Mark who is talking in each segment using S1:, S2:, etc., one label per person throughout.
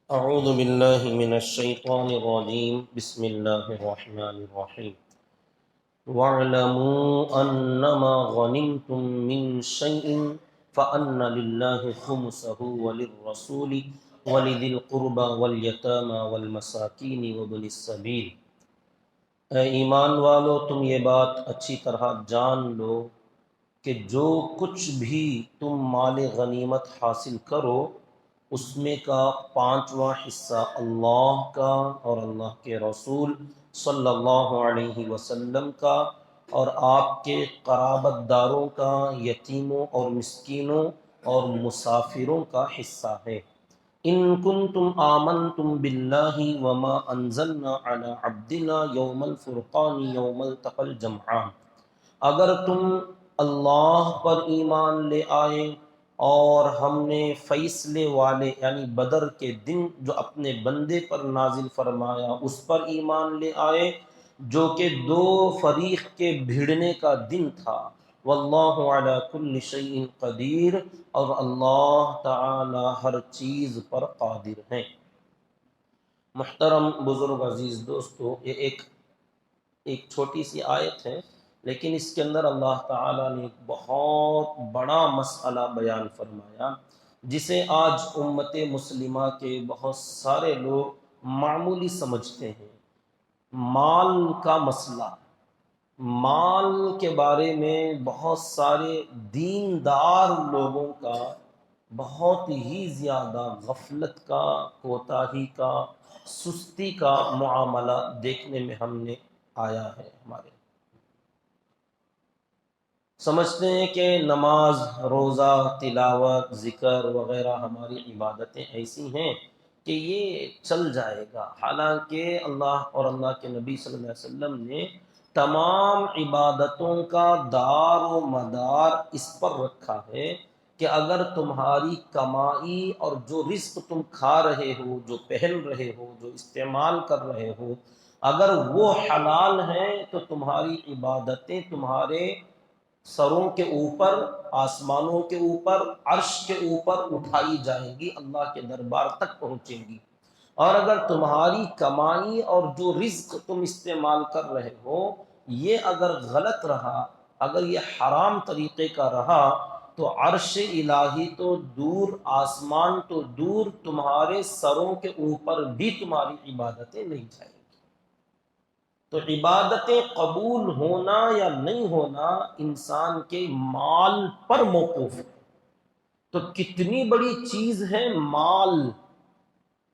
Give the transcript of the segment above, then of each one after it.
S1: اعوذ باللہ من الشیطان الرجیم بسم اللہ الرحمن الرحیم وَاعْلَمُوا أَنَّمَا غَنِمْتُم مِّن شَيْءٍ فَأَنَّ لِلَّهِ خُمُسَهُ وَلِلرَّسُولِ وَلِذِي الْقُرْبَى وَالْيَتَامَى وَالْمَسَاكِينِ وَابْنِ السَّبِيلِ۔ اے ایمان والو، تم یہ بات اچھی طرح جان لو کہ جو کچھ بھی تم مال غنیمت حاصل کرو اس میں کا 5واں حصہ اللہ کا اور اللہ کے رسول صلی اللہ علیہ وسلم کا اور آپ کے قرابت داروں کا، یتیموں اور مسکینوں اور مسافروں کا حصہ ہے۔ ان کنتم آمنتم باللہ وما انزلنا علی عبدنا یوم الفرقان یوم التقى الجمعان، اگر تم اللہ پر ایمان لے آئے اور ہم نے فیصلے والے یعنی بدر کے دن جو اپنے بندے پر نازل فرمایا اس پر ایمان لے آئے، جو کہ دو فریق کے بھیڑنے کا دن تھا۔ واللہ علی کل شیء قدیر، اور اللہ تعالی ہر چیز پر قادر ہے۔ محترم بزرگ عزیز دوستو، یہ ایک چھوٹی سی آیت ہے، لیکن اس کے اندر اللہ تعالیٰ نے ایک بہت بڑا مسئلہ بیان فرمایا جسے آج امت مسلمہ کے بہت سارے لوگ معمولی سمجھتے ہیں۔ مال کا مسئلہ، مال کے بارے میں بہت سارے دیندار لوگوں کا بہت ہی زیادہ غفلت کا، کوتاہی کا، سستی کا معاملہ دیکھنے میں ہم نے آیا ہے۔ ہمارے سمجھتے ہیں کہ نماز، روزہ، تلاوت، ذکر وغیرہ ہماری عبادتیں ایسی ہیں کہ یہ چل جائے گا، حالانکہ اللہ اور اللہ کے نبی صلی اللہ علیہ وسلم نے تمام عبادتوں کا دار و مدار اس پر رکھا ہے کہ اگر تمہاری کمائی اور جو رزق تم کھا رہے ہو، جو پہن رہے ہو، جو استعمال کر رہے ہو، اگر وہ حلال ہیں تو تمہاری عبادتیں تمہارے سروں کے اوپر، آسمانوں کے اوپر، عرش کے اوپر اٹھائی جائیں گی، اللہ کے دربار تک پہنچیں گی۔ اور اگر تمہاری کمائی اور جو رزق تم استعمال کر رہے ہو یہ اگر غلط رہا، اگر یہ حرام طریقے کا رہا، تو عرش الہی تو دور، آسمان تو دور، تمہارے سروں کے اوپر بھی تمہاری عبادتیں نہیں جائیں گی۔ تو عبادتیں قبول ہونا یا نہیں ہونا انسان کے مال پر موقوف ہے۔ تو کتنی بڑی چیز ہے مال،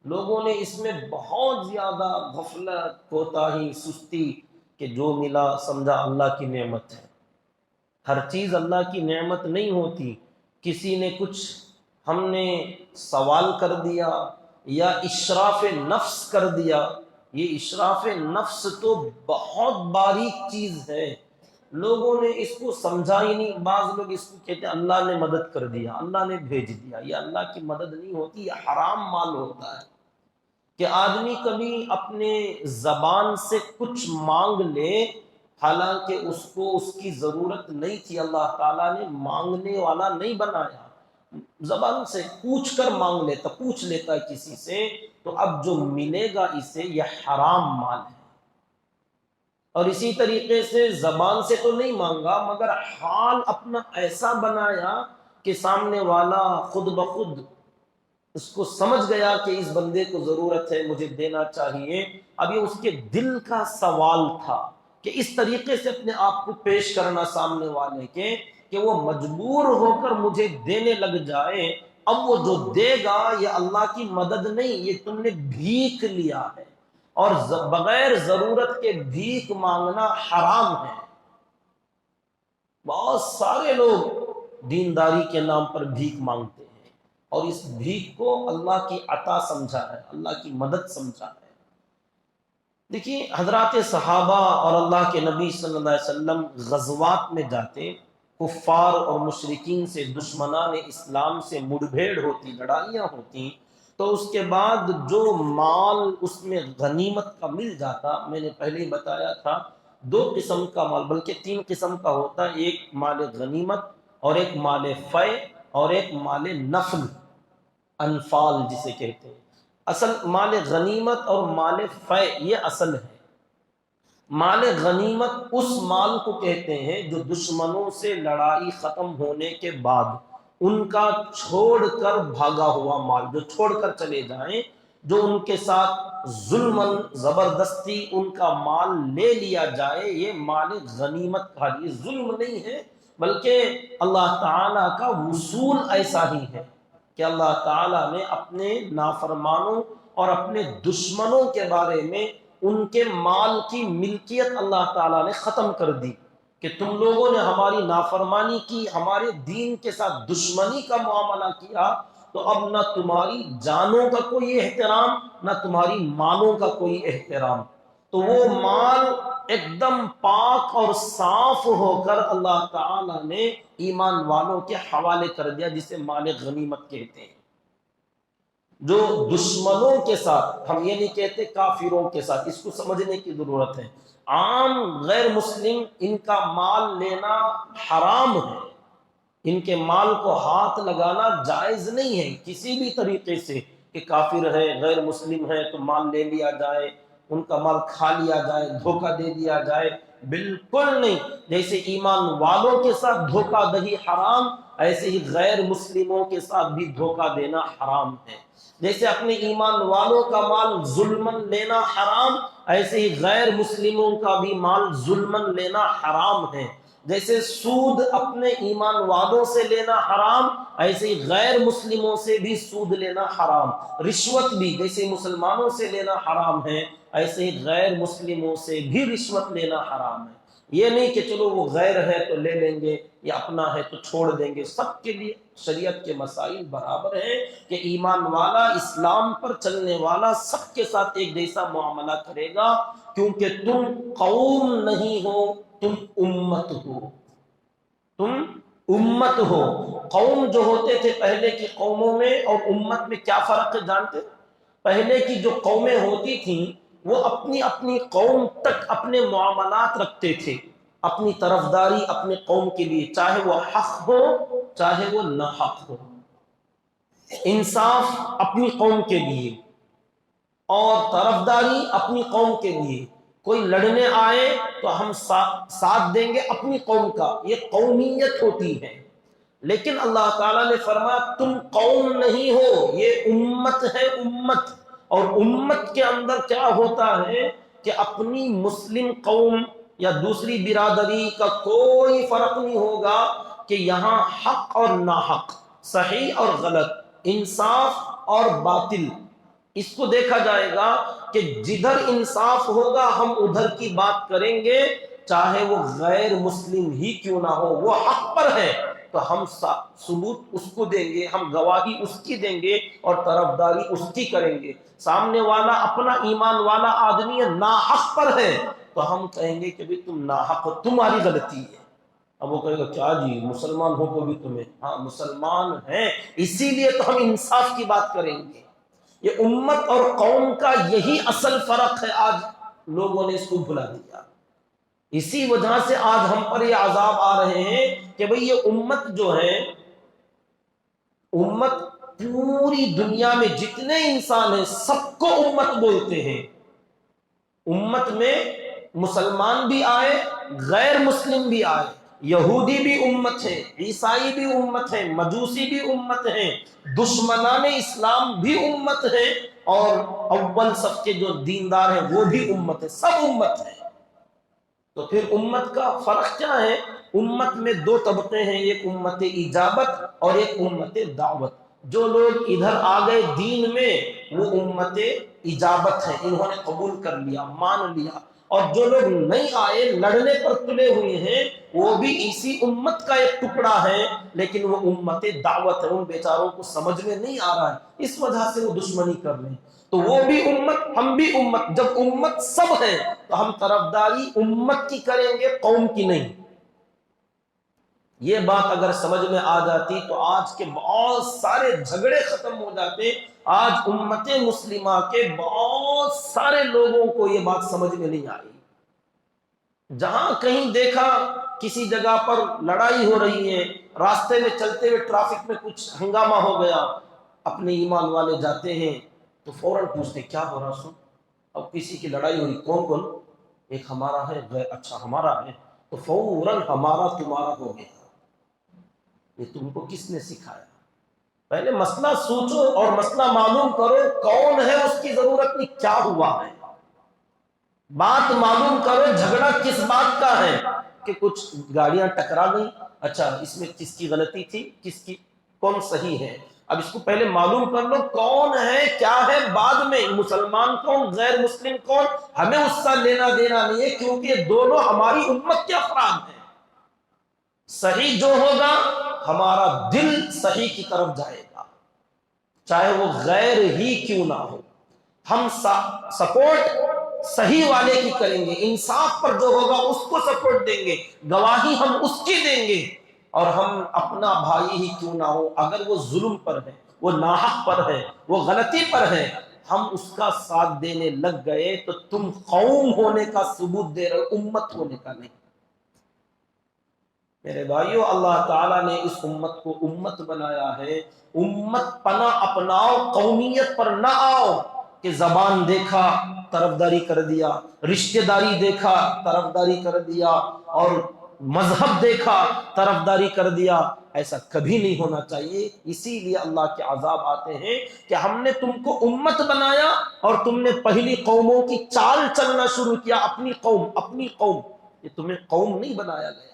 S1: لوگوں نے اس میں بہت زیادہ غفلت، کوتاہی، سستی کہ جو ملا سمجھا اللہ کی نعمت ہے۔ ہر چیز اللہ کی نعمت نہیں ہوتی۔ کسی نے کچھ ہم نے سوال کر دیا یا اشراف نفس کر دیا، یہ اشراف نفس تو بہت باریک چیز ہے، لوگوں نے اس کو سمجھا ہی نہیں۔ بعض لوگ اس کو کہتے ہیں اللہ نے مدد کر دیا، اللہ نے بھیج دیا، یہ اللہ کی مدد نہیں ہوتی، یہ حرام مال ہوتا ہے۔ کہ آدمی کبھی اپنے زبان سے کچھ مانگ لے حالانکہ اس کو اس کی ضرورت نہیں تھی، اللہ تعالیٰ نے مانگنے والا نہیں بنایا، زبان سے پوچھ کر مانگ لیتا، پوچھ لیتا کسی سے، تو اب جو ملے گا اسے یہ حرام مال ہے۔ اور اسی طریقے سے زبان سے تو نہیں مانگا مگر حال اپنا ایسا بنایا کہ سامنے والا خود بخود اس کو سمجھ گیا کہ اس بندے کو ضرورت ہے، مجھے دینا چاہیے۔ اب یہ اس کے دل کا سوال تھا کہ اس طریقے سے اپنے آپ کو پیش کرنا سامنے والے کے کہ وہ مجبور ہو کر مجھے دینے لگ جائے۔ اب وہ جو دے گا یہ اللہ کی مدد نہیں، یہ تم نے بھیک لیا ہے، اور بغیر ضرورت کے بھیک مانگنا حرام ہے۔ بہت سارے لوگ دینداری کے نام پر بھیک مانگتے ہیں اور اس بھیک کو اللہ کی عطا سمجھا ہے، اللہ کی مدد سمجھا ہے۔ دیکھیے حضرات صحابہ اور اللہ کے نبی صلی اللہ علیہ وسلم غزوات میں جاتے، کفار اور مشرکین سے، دشمنان اسلام سے مڑ بھیڑ ہوتی، لڑائیاں ہوتی، تو اس کے بعد جو مال اس میں غنیمت کا مل جاتا، میں نے پہلے ہی بتایا تھا 2 قسم کا مال، بلکہ 3 قسم کا ہوتا ہے، ایک مال غنیمت اور ایک مال فے اور ایک مال نفل، انفال جسے کہتے ہیں۔ اصل مال غنیمت اور مال فے یہ اصل ہے۔ مال غنیمت اس مال کو کہتے ہیں جو دشمنوں سے لڑائی ختم ہونے کے بعد ان کا چھوڑ کر بھاگا ہوا مال، جو چھوڑ کر چلے جائیں، جو ان کے ساتھ ظلماً زبردستی ان کا مال لے لیا جائے، یہ مال غنیمت کا، یہ ظلم نہیں ہے بلکہ اللہ تعالیٰ کا وصول ایسا ہی ہے کہ اللہ تعالیٰ نے اپنے نافرمانوں اور اپنے دشمنوں کے بارے میں ان کے مال کی ملکیت اللہ تعالیٰ نے ختم کر دی کہ تم لوگوں نے ہماری نافرمانی کی، ہمارے دین کے ساتھ دشمنی کا معاملہ کیا، تو اب نہ تمہاری جانوں کا کوئی احترام، نہ تمہاری مالوں کا کوئی احترام۔ تو وہ مال ایک دم پاک اور صاف ہو کر اللہ تعالیٰ نے ایمان والوں کے حوالے کر دیا، جسے مال غنیمت کہتے ہیں۔ جو دشمنوں کے ساتھ، ہم یہ نہیں کہتے کافروں کے ساتھ، اس کو سمجھنے کی ضرورت ہے، عام غیر مسلم ان کا مال لینا حرام ہے، ان کے مال کو ہاتھ لگانا جائز نہیں ہے کسی بھی طریقے سے، کہ کافر ہے، غیر مسلم ہے تو مال لے لیا جائے، ان کا مال کھا لیا جائے، دھوکہ دے دیا جائے، بالکل نہیں۔ جیسے ایمان والوں کے ساتھ دھوکہ دہی حرام، ایسے ہی غیر مسلموں کے ساتھ بھی دھوکہ دینا حرام ہے۔ جیسے اپنے ایمان والوں کا مال ظلماً لینا حرام، ایسے ہی غیر مسلموں کا بھی مال ظلماً لینا حرام ہے۔ جیسے سود اپنے ایمان والوں سے لینا حرام، ایسے ہی غیر مسلموں سے بھی سود لینا حرام۔ رشوت بھی جیسے مسلمانوں سے لینا حرام ہے، ایسے ہی غیر مسلموں سے بھی رشوت لینا حرام ہے۔ یہ نہیں کہ چلو وہ غیر ہے تو لے لیں گے یا اپنا ہے تو چھوڑ دیں گے، سب کے لیے شریعت کے مسائل برابر ہیں کہ ایمان والا، اسلام پر چلنے والا سب کے ساتھ ایک جیسا معاملہ کرے گا، کیونکہ تم قوم نہیں ہو، تم امت ہو، تم امت ہو۔ قوم جو ہوتے تھے پہلے کی قوموں میں اور امت میں کیا فرق ہے جانتے؟ پہلے کی جو قومیں ہوتی تھیں وہ اپنی اپنی قوم تک اپنے معاملات رکھتے تھے، اپنی طرفداری اپنے قوم کے لیے، چاہے وہ حق ہو چاہے وہ ناحق ہو، انصاف اپنی قوم کے لیے اور طرفداری اپنی قوم کے لیے۔ کوئی لڑنے آئے تو ہم ساتھ دیں گے اپنی قوم کا، یہ قومیت ہوتی ہے۔ لیکن اللہ تعالیٰ نے فرمایا تم قوم نہیں ہو، یہ امت ہے، امت۔ اور امت کے اندر کیا ہوتا ہے کہ اپنی مسلم قوم یا دوسری برادری کا کوئی فرق نہیں ہوگا کہ یہاں حق اور ناحق، صحیح اور غلط، انصاف اور باطل، اس کو دیکھا جائے گا کہ جدھر انصاف ہوگا ہم ادھر کی بات کریں گے، چاہے وہ غیر مسلم ہی کیوں نہ ہو، وہ حق پر ہے تو ہم ثبوت اس کو دیں گے، ہم گواہی اس کی دیں گے اور طرفداری اس کی کریں گے۔ سامنے والا اپنا ایمان والا آدمی ناحق پر ہے تو ہم کہیں گے کہ بھی تم ناحق ہو، تمہاری غلطی ہے۔ اب وہ کہے گا کیا جی مسلمان ہو تو بھی تمہیں، ہاں مسلمان ہیں اسی لیے تو ہم انصاف کی بات کریں گے۔ یہ امت اور قوم کا یہی اصل فرق ہے، آج لوگوں نے اس کو بھلا دیا، اسی وجہ سے آج ہم پر یہ عذاب آ رہے ہیں کہ بھئی یہ امت جو ہے، امت پوری دنیا میں جتنے انسان ہیں سب کو امت بولتے ہیں۔ امت میں مسلمان بھی آئے، غیر مسلم بھی آئے، یہودی بھی امت ہے، عیسائی بھی امت ہے، مجوسی بھی امت ہیں، دشمنان اسلام بھی امت ہے، اور اول صف کے جو دیندار ہیں وہ بھی امت ہے، سب امت ہے۔ تو پھر امت کا فرق کیا ہے؟ امت میں دو طبقے ہیں، ایک امت اجابت اور ایک امت دعوت۔ جو لوگ ادھر آ گئے دین میں وہ امت اجابت ہے، انہوں نے قبول کر لیا، مان لیا، اور جو لوگ نہیں آئے، لڑنے پر تلے ہوئے ہیں، وہ بھی اسی امت کا ایک ٹکڑا ہے لیکن وہ امت دعوت ہے، ان بیچاروں کو سمجھ میں نہیں آ رہا ہے، اس وجہ سے وہ دشمنی کر رہے ہیں۔ تو وہ بھی امت، ہم بھی امت، جب امت سب ہے تو ہم طرفداری امت کی کریں گے، قوم کی نہیں۔ یہ بات اگر سمجھ میں آ جاتی تو آج کے بہت سارے جھگڑے ختم ہو جاتے۔ آج امت مسلمہ کے بہت سارے لوگوں کو یہ بات سمجھ میں نہیں آئی، جہاں کہیں دیکھا کسی جگہ پر لڑائی ہو رہی ہے، راستے میں چلتے ہوئے ٹریفک میں کچھ ہنگامہ ہو گیا، اپنے ایمان والے جاتے ہیں تو فوراً پوچھتے کیا ہو رہا سن، اب کسی کی لڑائی ہو رہی، کون کون، ایک ہمارا ہے، غیر اچھا ہمارا ہے، تو فوراً ہمارا تمہارا ہو گیا۔ یہ تم کو کس نے سکھایا؟ پہلے مسئلہ سوچو اور مسئلہ معلوم کرو، کون ہے، اس کی ضرورت نہیں، کیا ہوا ہے، بات معلوم کرو، جھگڑا کس بات کا ہے، کہ کچھ گاڑیاں ٹکرا گئی، اچھا اس میں کس کی غلطی تھی، کس کی، کون صحیح ہے، اب اس کو پہلے معلوم کر لو کون ہے کیا ہے، بعد میں مسلمان کون غیر مسلم کون ہمیں اس کا لینا دینا نہیں ہے، کیونکہ یہ دونوں ہماری امت کے افراد ہیں۔ صحیح جو ہوگا ہمارا دل صحیح کی طرف جائے گا، چاہے وہ غیر ہی کیوں نہ ہو، ہم سپورٹ صحیح والے کی کریں گے، انصاف پر جو ہوگا اس کو سپورٹ دیں گے، گواہی ہم اس کی دیں گے، اور ہم اپنا بھائی ہی کیوں نہ ہو اگر وہ ظلم پر ہے، وہ ناحق پر ہے، وہ غلطی پر ہے، ہم اس کا ساتھ دینے لگ گئے تو تم قوم ہونے کا ثبوت دے رہے، امت ہونے کا نہیں۔ میرے بھائیو، اللہ تعالیٰ نے اس امت کو امت بنایا ہے، امت پناہ اپناؤ، قومیت پر نہ آؤ کہ زبان دیکھا طرفداری کر دیا، رشتہ داری دیکھا طرفداری کر دیا، اور مذہب دیکھا طرفداری کر دیا، ایسا کبھی نہیں ہونا چاہیے۔ اسی لیے اللہ کے عذاب آتے ہیں کہ ہم نے تم کو امت بنایا اور تم نے پہلی قوموں کی چال چلنا شروع کیا، اپنی قوم اپنی قوم، یہ تمہیں قوم نہیں بنایا گیا۔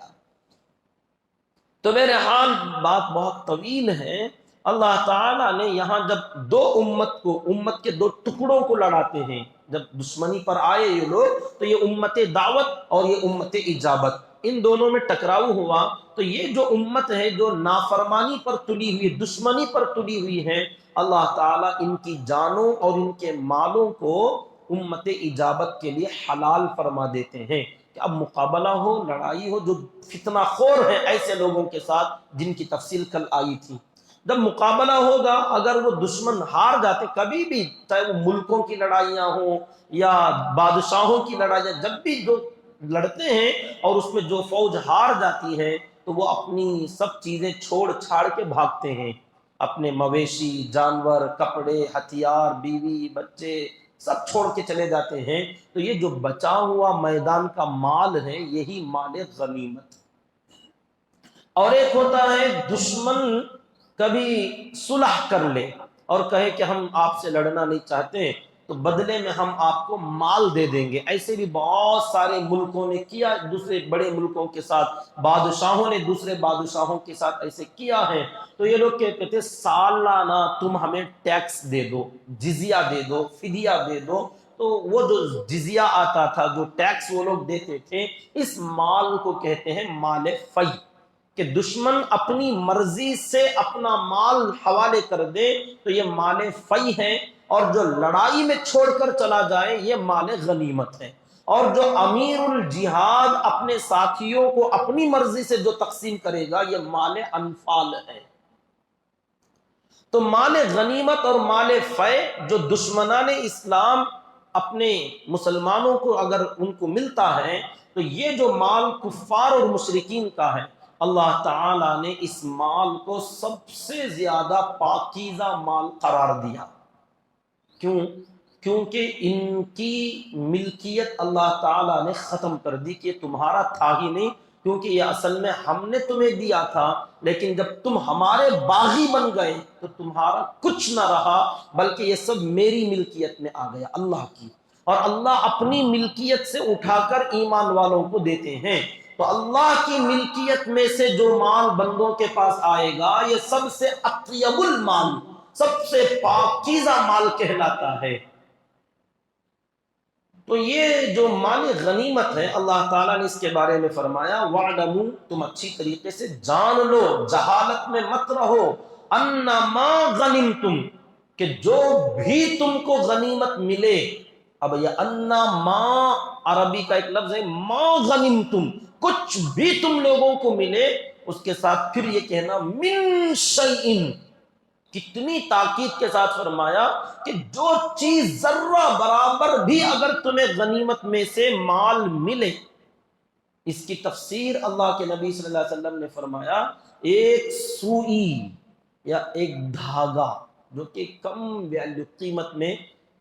S1: تو میرے حال بات بہت طویل ہے، اللہ تعالیٰ نے یہاں جب دو امت کے دو ٹکڑوں کو لڑاتے ہیں، جب دشمنی پر آئے یہ لوگ، تو یہ امت دعوت اور یہ امت اجابت، ان دونوں میں ٹکراؤ ہوا، تو یہ جو امت ہے جو نافرمانی پر تلی ہوئی، دشمنی پر تلی ہوئی ہے، اللہ تعالیٰ ان کی جانوں اور ان کے مالوں کو امت اجابت کے لیے حلال فرما دیتے ہیں، کہ اب مقابلہ ہو، لڑائی ہو، جو فتنہ خور ہیں ایسے لوگوں کے ساتھ جن کی تفصیل کل آئی تھی، جب مقابلہ ہوگا اگر وہ دشمن ہار جاتے، کبھی بھی چاہے وہ ملکوں کی لڑائیاں ہوں یا بادشاہوں کی لڑائیاں، جب بھی جو لڑتے ہیں اور اس میں جو فوج ہار جاتی ہے تو وہ اپنی سب چیزیں چھوڑ چھاڑ کے بھاگتے ہیں، اپنے مویشی، جانور، کپڑے، ہتھیار، بیوی، بچے سب چھوڑ کے چلے جاتے ہیں، تو یہ جو بچا ہوا میدان کا مال ہے یہی مال غنیمت۔ اور ایک ہوتا ہے دشمن کبھی صلح کر لے اور کہے کہ ہم آپ سے لڑنا نہیں چاہتے، تو بدلے میں ہم آپ کو مال دے دیں گے، ایسے بھی بہت سارے ملکوں نے کیا، دوسرے بڑے ملکوں کے ساتھ، بادشاہوں نے دوسرے بادشاہوں کے ساتھ ایسے کیا ہے، تو یہ لوگ کہتے تھے سالانہ تم ہمیں ٹیکس دے دو، جزیہ دے دو، فدیہ دے دو، تو وہ جو جزیہ آتا تھا، جو ٹیکس وہ لوگ دیتے تھے، اس مال کو کہتے ہیں مال فی، کہ دشمن اپنی مرضی سے اپنا مال حوالے کر دے تو یہ مال فی ہے، اور جو لڑائی میں چھوڑ کر چلا جائے یہ مال غنیمت ہے، اور جو امیر الجہاد اپنے ساتھیوں کو اپنی مرضی سے جو تقسیم کرے گا یہ مال انفال ہے۔ تو مال غنیمت اور مال فی جو دشمنان اسلام اپنے مسلمانوں کو اگر ان کو ملتا ہے، تو یہ جو مال کفار اور مشرکین کا ہے، اللہ تعالیٰ نے اس مال کو سب سے زیادہ پاکیزہ مال قرار دیا۔ کیوں؟ کیونکہ ان کی ملکیت اللہ تعالیٰ نے ختم کر دی کہ یہ تمہارا تھا ہی نہیں، کیونکہ یہ اصل میں ہم نے تمہیں دیا تھا، لیکن جب تم ہمارے باغی بن گئے تو تمہارا کچھ نہ رہا، بلکہ یہ سب میری ملکیت میں آ گیا، اللہ کی، اور اللہ اپنی ملکیت سے اٹھا کر ایمان والوں کو دیتے ہیں۔ تو اللہ کی ملکیت میں سے جو مال بندوں کے پاس آئے گا یہ سب سے اطیب المال، سب سے پاکیزہ مال کہلاتا ہے۔ تو یہ جو مال غنیمت ہے اللہ تعالیٰ نے اس کے بارے میں فرمایا وَاعْلَمُوا، تم اچھی طریقے سے جان لو، جہالت میں مت رہو، أَنَّمَا غَنِمْتُمْ، کہ جو بھی تم کو غنیمت ملے، اب یہ انما عربی کا ایک لفظ ہے، ما غنمتم، کچھ بھی تم لوگوں کو ملے، اس کے ساتھ پھر یہ کہنا من شیئن، کتنی تاکید کے ساتھ فرمایا کہ جو چیز ذرہ برابر بھی اگر تمہیں غنیمت میں سے مال ملے، اس کی تفسیر اللہ کے نبی صلی اللہ علیہ وسلم نے فرمایا ایک سوئی یا ایک دھاگا جو کہ کم ویلیو قیمت میں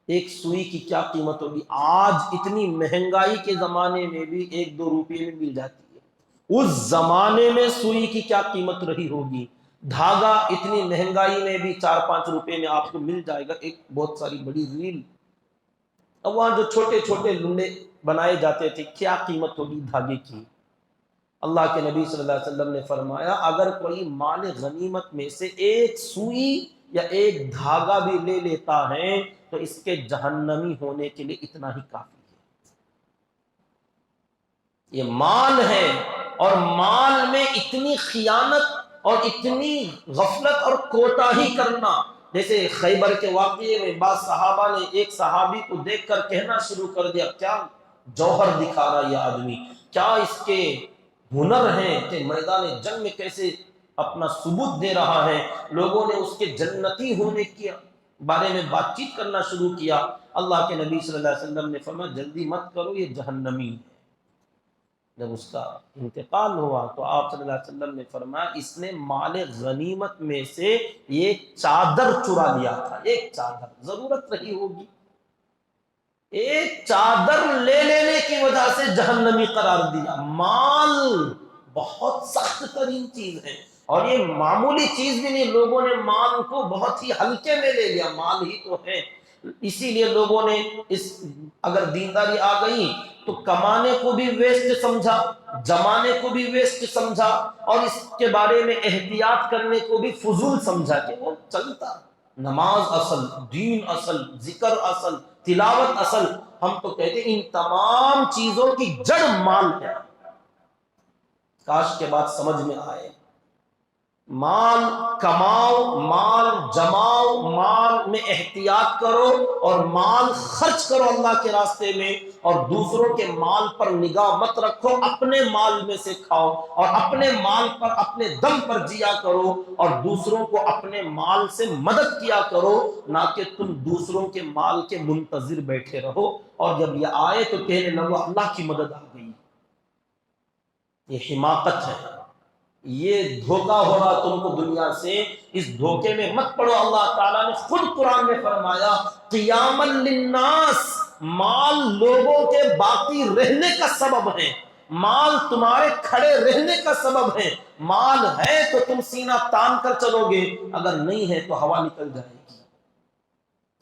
S1: ایک سوئی کی کیا قیمت ہوگی؟ آج اتنی مہنگائی کے زمانے میں بھی 1-2 روپے میں مل جاتی ہے، اس زمانے میں سوئی کی کیا قیمت رہی ہوگی؟ دھاگا اتنی مہنگائی میں بھی 4-5 روپے میں آپ کو مل جائے گا، ایک بہت ساری بڑی ریل۔ اب وہاں جو چھوٹے چھوٹے لنڈے بنائے جاتے تھے، کیا قیمت ہوگی دھاگے کی؟ اللہ کے نبی صلی اللہ علیہ وسلم نے فرمایا اگر کوئی مال غنیمت میں سے ایک سوئی یا ایک دھاگا بھی لے لیتا ہے تو اس کے جہنمی ہونے کے لیے اتنا ہی کافی ہے۔ یہ مال ہے، اور مال میں اتنی خیانت اور اتنی غفلت اور کوتاہی کرنا، جیسے خیبر کے واقعے میں بعض صحابہ نے ایک صحابی کو دیکھ کر کہنا شروع کر دیا کیا جوہر دکھا رہا یہ آدمی، کیا اس کے ہنر ہیں کہ میدان جنگ میں کیسے اپنا ثبوت دے رہا ہے۔ لوگوں نے اس کے جنتی ہونے کے بارے میں بات چیت کرنا شروع کیا۔ اللہ کے نبی صلی اللہ علیہ وسلم نے فرمایا جلدی مت کرو، یہ جہنمی ہے۔ جب اس کا انتقال ہوا تو آپ صلی اللہ علیہ وسلم نے فرمایا اس نے مال غنیمت میں سے یہ چادر چرا لیا تھا، ایک چادر ضرورت رہی ہوگی، ایک چادر لے لینے کی وجہ سے جہنمی قرار دیا۔ مال بہت سخت ترین چیز ہے، اور یہ معمولی چیز بھی نہیں، لوگوں نے مال کو بہت ہی ہلکے میں لے لیا، مال ہی تو ہے۔ اسی لیے لوگوں نے اگر دینداری آ گئی تو کمانے کو بھی ویسٹ سمجھا، جمانے کو بھی ویسٹ سمجھا، اور اس کے بارے میں احتیاط کرنے کو بھی فضول سمجھا کہ وہ چلتا۔ نماز اصل، دین اصل، ذکر اصل، تلاوت اصل۔ ہم تو کہتے ہیں ان تمام چیزوں کی جڑ مال ہے۔ کاش کے بعد سمجھ میں آئے، مال کماؤ، مال جماؤ، مال میں احتیاط کرو، اور مال خرچ کرو اللہ کے راستے میں، اور دوسروں کے مال پر نگاہ مت رکھو، اپنے مال میں سے کھاؤ، اور اپنے مال پر اپنے دم پر جیا کرو، اور دوسروں کو اپنے مال سے مدد کیا کرو، نہ کہ تم دوسروں کے مال کے منتظر بیٹھے رہو، اور جب یہ آئے تو کہنے لگو اللہ کی مدد آ گئی۔ یہ حماقت ہے، یہ دھوکہ ہو رہا تم کو دنیا سے، اس دھوکے میں مت پڑو۔ اللہ تعالیٰ نے خود قرآن میں فرمایا قیاما للناس، مال لوگوں کے باقی رہنے کا سبب ہے، مال تمہارے کھڑے رہنے کا سبب ہے۔ مال ہے تو تم سینہ تان کر چلو گے، اگر نہیں ہے تو ہوا نکل جائے گی۔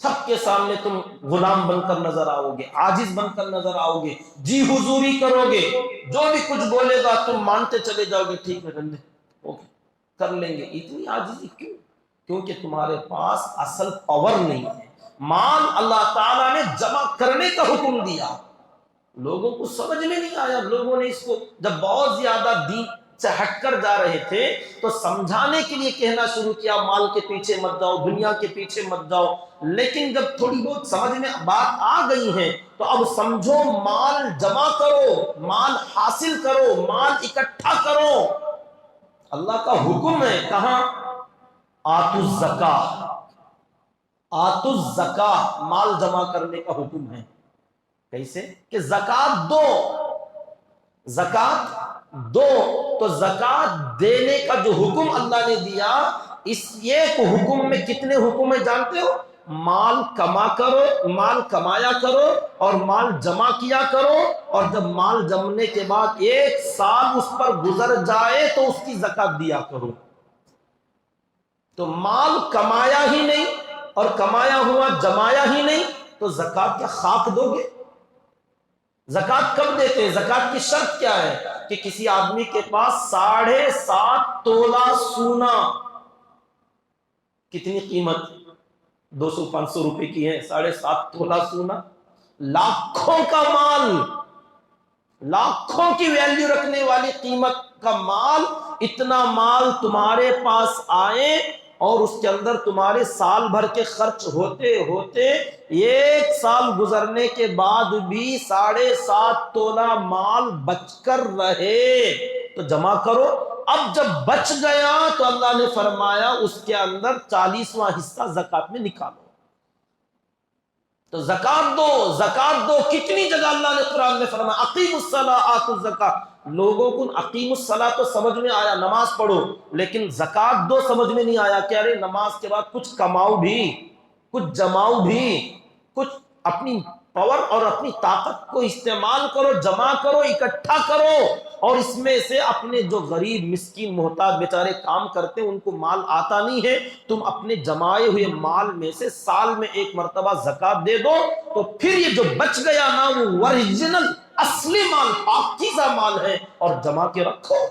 S1: سب کے سامنے تم غلام بن کر نظر آؤ گے، عاجز بن کر نظر آؤ گے، جی حضوری کرو گے، جو بھی کچھ بولے گا تم مانتے چلے جاؤ گے، ٹھیک ہے بندے اوکے کر لیں گے۔ اتنی عاجزی کیوں؟ کیونکہ تمہارے پاس اصل پاور نہیں ہے۔ مال اللہ تعالیٰ نے جمع کرنے کا حکم دیا، لوگوں کو سمجھ میں نہیں آیا۔ لوگوں نے اس کو جب بہت زیادہ دین سے ہٹ کر جا رہے تھے تو سمجھانے کے لیے کہنا شروع کیا مال کے پیچھے مت جاؤ، دنیا کے پیچھے مت جاؤ۔ لیکن جب تھوڑی بہت سمجھ میں بات آ گئی ہے تو اب سمجھو مال جمع کرو، مال حاصل کرو، مال اکٹھا کرو۔ اللہ کا حکم ہے، کہاں؟ آتوا الزکاۃ، آتوا الزکاۃ، مال جمع کرنے کا حکم ہے۔ کیسے؟ کہ زکات دو، زکات دو۔ تو زکات دینے کا جو حکم اللہ نے دیا، اس ایک حکم میں کتنے حکم ہیں جانتے ہو؟ مال کما کرو، مال کمایا کرو، اور مال جمع کیا کرو، اور جب مال جمنے کے بعد 1 سال اس پر گزر جائے تو اس کی زکات دیا کرو۔ تو مال کمایا ہی نہیں، اور کمایا ہوا جمایا ہی نہیں، تو زکات کیا خاک دو گے؟ زکات کب دیتے ہیں؟ زکات کی شرط کیا ہے؟ کہ کسی آدمی کے پاس 7.5 تولہ سونا، کتنی قیمت؟ 200-500 روپے کی ہے 7.5 تولہ سونا، لاکھوں کا مال، لاکھوں کی ویلیو رکھنے والی قیمت کا مال۔ اتنا مال تمہارے پاس آئے اور اس کے اندر تمہارے سال بھر کے خرچ ہوتے ہوتے 1 سال گزرنے کے بعد بھی 7.5 تولہ مال بچ کر رہے تو جمع کرو۔ اب جب بچ گیا تو اللہ نے فرمایا اس کے اندر 40واں حصہ زکات میں نکالو۔ تو زکات دو. کتنی جگہ اللہ نے قرآن میں فرمایا اقیموا الصلاۃ آتوا الزکاۃ. لوگوں کو اقیموا الصلاۃ تو سمجھ میں آیا نماز پڑھو، لیکن زکات دو سمجھ میں نہیں آیا کہ ارے نماز کے بعد کچھ کماؤ بھی، کچھ جماؤ بھی، کچھ اپنی پاور اور اپنی طاقت کو استعمال کرو، جمع کرو، اکٹھا کرو، اور اس میں سے اپنے جو غریب مسکین محتاج بیچارے کام کرتے ہیں ان کو مال آتا نہیں ہے، تم اپنے جمائے ہوئے مال میں سے سال میں ایک مرتبہ زکات دے دو، تو پھر یہ جو بچ گیا نا وہ اوریجنل اصلی مال پاکیزہ مال ہے، اور جمع کے رکھو.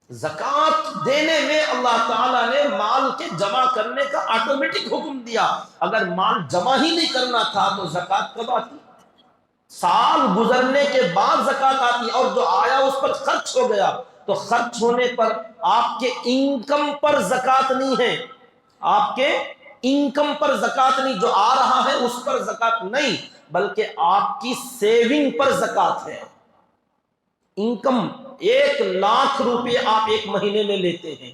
S1: زکات دینے میں اللہ تعالیٰ نے مال کے جمع کرنے کا آٹومیٹک حکم دیا. اگر مال جمع ہی نہیں کرنا تھا تو زکات کب آتی؟ سال گزرنے کے بعد زکات آتی. اور جو آیا اس پر خرچ ہو گیا تو خرچ ہونے پر آپ کے انکم پر زکات نہیں ہے، آپ کے انکم پر زکات نہیں، جو آ رہا ہے اس پر زکات نہیں، بلکہ آپ کی سیونگ پر زکات ہے. انکم 1,00,000 روپے آپ ایک مہینے میں لیتے ہیں،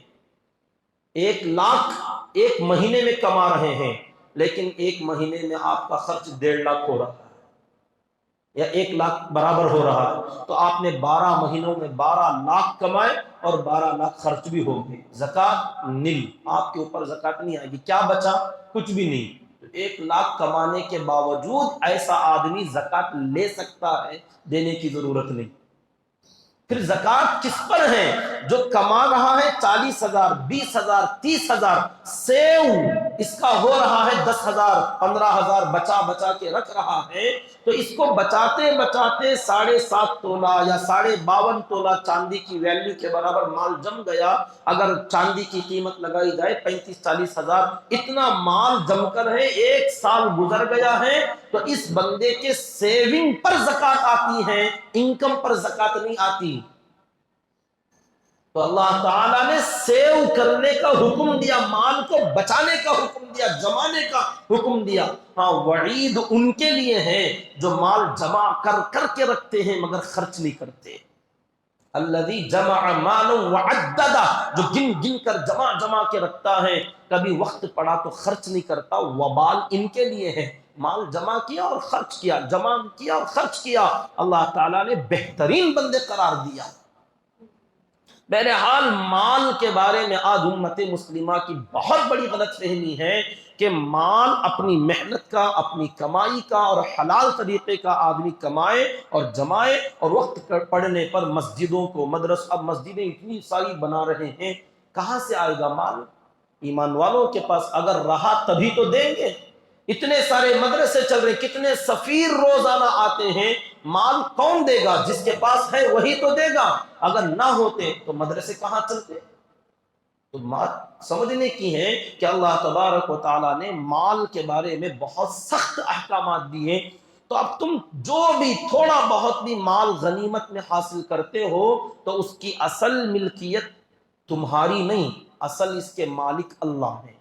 S1: 1,00,000 ایک مہینے میں کما رہے ہیں، لیکن ایک مہینے میں آپ کا خرچ 1.5 لاکھ ہو رہا ہے یا 1,00,000 برابر ہو رہا ہے، تو آپ نے 12 مہینوں میں 12 لاکھ کمائے اور 12 لاکھ خرچ بھی ہو گئے. زکات نل، آپ کے اوپر زکات نہیں آئے گی. کیا بچا؟ کچھ بھی نہیں. 1,00,000 کمانے کے باوجود ایسا آدمی زکات لے سکتا ہے، دینے کی ضرورت نہیں. پھر زکات کس پر ہے؟ جو کما رہا ہے 40,000 20,000 30,000 سیو اس کا ہو رہا ہے 10,000 15,000 بچا بچا کے رکھ رہا ہے، تو اس کو بچاتے بچاتے 7.5 تولہ یا 52.5 تولہ چاندی کی ویلیو کے برابر مال جم گیا. اگر چاندی کی قیمت لگائی جائے 35-40 ہزار، اتنا مال جم کر ہے، 1 سال گزر گیا ہے، تو اس بندے کے سیونگ پر زکات آتی ہے، انکم پر زکات نہیں آتی. تو اللہ تعالیٰ نے سیو کرنے کا حکم دیا، مال کو بچانے کا حکم دیا، جمانے کا حکم دیا. ہاں، وعید ان کے لیے ہے جو مال جمع کر کر کے رکھتے ہیں مگر خرچ نہیں کرتے. الذی جمع مالا وعددا، جو گن گن کر جمع کے رکھتا ہے، کبھی وقت پڑا تو خرچ نہیں کرتا. وبال ان کے لیے ہے، مال جمع کیا اور خرچ کیا، جمع کیا اور خرچ کیا. اللہ تعالیٰ نے بہترین بندے قرار دیا. بہرحال مال کے بارے میں آج امت مسلمہ کی بہت بڑی غلط فہمی ہے کہ مال اپنی محنت کا، اپنی کمائی کا اور حلال طریقے کا آدمی کمائے اور جمائے، اور وقت پڑنے پر مسجدوں کو اب مسجدیں اتنی ساری بنا رہے ہیں، کہاں سے آئے گا مال؟ ایمان والوں کے پاس اگر رہا تبھی تو دیں گے. اتنے سارے مدرسے چل رہے، کتنے سفیر روزانہ آتے ہیں، مال کون دے گا؟ جس کے پاس ہے وہی تو دے گا. اگر نہ ہوتے تو مدرسے کہاں چلتے؟ تو بات سمجھنے کی ہے کہ اللہ تبارک و تعالیٰ نے مال کے بارے میں بہت سخت احکامات دیے. تو اب تم جو بھی تھوڑا بہت بھی مال غنیمت میں حاصل کرتے ہو تو اس کی اصل ملکیت تمہاری نہیں، اصل اس کے مالک اللہ ہیں.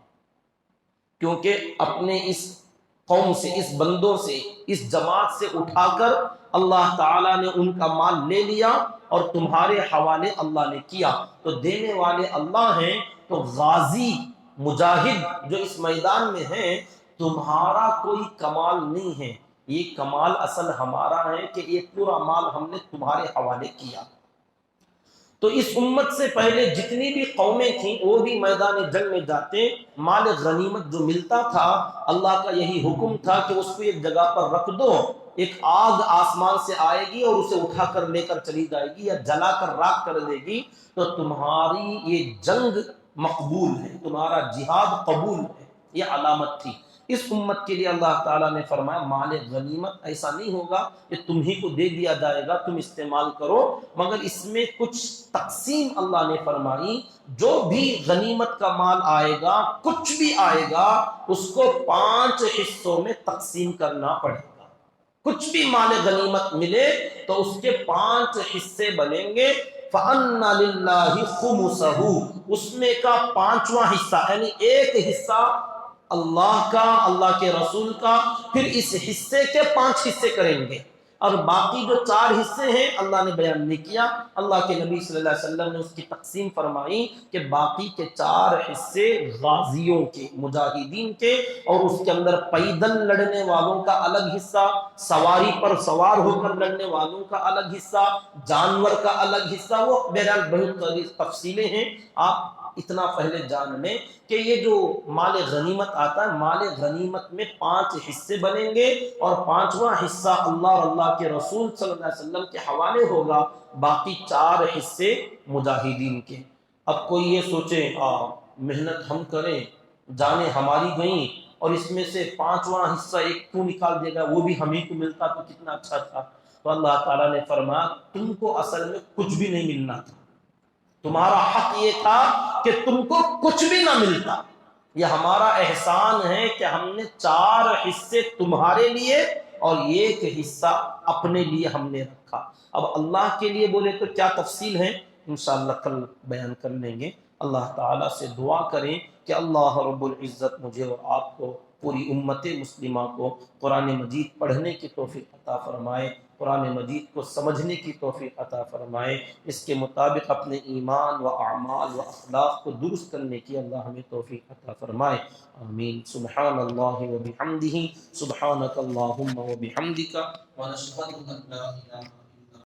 S1: کیونکہ اپنے اس قوم سے، اس بندوں سے، اس جماعت سے اٹھا کر اللہ تعالیٰ نے ان کا مال لے لیا اور تمہارے حوالے اللہ نے کیا. تو دینے والے اللہ ہیں. تو غازی مجاہد جو اس میدان میں ہیں، تمہارا کوئی کمال نہیں ہے، یہ کمال اصل ہمارا ہے کہ یہ پورا مال ہم نے تمہارے حوالے کیا. تو اس امت سے پہلے جتنی بھی قومیں تھیں وہ بھی میدان جنگ میں جاتے، مال غنیمت جو ملتا تھا اللہ کا یہی حکم تھا کہ اس کو ایک جگہ پر رکھ دو، ایک آگ آسمان سے آئے گی اور اسے اٹھا کر لے کر چلی جائے گی یا جلا کر راکھ کر دے گی، تو تمہاری یہ جنگ مقبول ہے، تمہارا جہاد قبول ہے. یہ علامت تھی. اس امت کے لیے اللہ تعالیٰ نے فرمایا مال غنیمت ایسا نہیں ہوگا کہ تم ہی کو دے دیا جائے گا، تم استعمال کرو، مگر اس میں کچھ تقسیم اللہ نے فرمائی. جو بھی غنیمت کا مال آئے گا، کچھ بھی آئے گا، اس کو 5 حصوں میں تقسیم کرنا پڑے گا. کچھ بھی مال غنیمت ملے تو اس کے 5 حصے بنیں گے. فَأَنَّ لِلَّهِ خُمُسَهُ، اس میں کا 5واں حصہ، یعنی ایک حصہ اللہ کا، اللہ کے رسول کا، پھر اس حصے کے 5 حصے کریں گے. اور باقی جو 4 حصے ہیں اللہ نے بیان نہیں کیا. اللہ کے نبی صلی اللہ علیہ وسلم نے اس کی تقسیم فرمائی کہ باقی کے 4 حصے غازیوں کے، مجاہدین کے، اور اس کے اندر پیدل لڑنے والوں کا الگ حصہ، سواری پر سوار ہو کر لڑنے والوں کا الگ حصہ، جانور کا الگ حصہ. وہ بہرحال بہت تفصیلیں ہیں. آپ اتنا پہلے جان لیں کہ یہ جو مال غنیمت آتا ہے، مال غنیمت میں 5 حصے بنیں گے، اور 5واں حصہ اللہ اور اللہ کے رسول صلی اللہ علیہ وسلم کے حوالے ہوگا. باقی 4 حصے مجاہدین کے. اب کوئی یہ سوچے محنت ہم کریں، جانیں ہماری گئیں، اور اس میں سے 5واں حصہ ایک تو نکال دے گا، وہ بھی ہم ہی کو ملتا تو کتنا اچھا تھا. تو اللہ تعالیٰ نے فرمایا تم کو اصل میں کچھ بھی نہیں ملنا تھا، تمہارا حق یہ تھا کہ تم کو کچھ بھی نہ ملتا. یہ ہمارا احسان ہے کہ ہم نے 4 حصے تمہارے لیے اور 1 حصہ اپنے لیے ہم نے رکھا. اب اللہ کے لیے بولے تو کیا تفصیل ہے، انشاءاللہ کل بیان کر لیں گے. اللہ تعالیٰ سے دعا کریں کہ اللہ رب العزت مجھے اور آپ کو، پوری امت مسلمہ کو قرآن مجید پڑھنے کی توفیق عطا فرمائے، قرآن مجید کو سمجھنے کی توفیق عطا فرمائے، اس کے مطابق اپنے ایمان و اعمال و اخلاق کو درست کرنے کی اللہ ہمیں توفیق عطا فرمائے. آمین. سبحان اللہ و بحمدہ، سبحانک اللہم و بحمدک، ونشہد ان لا الہ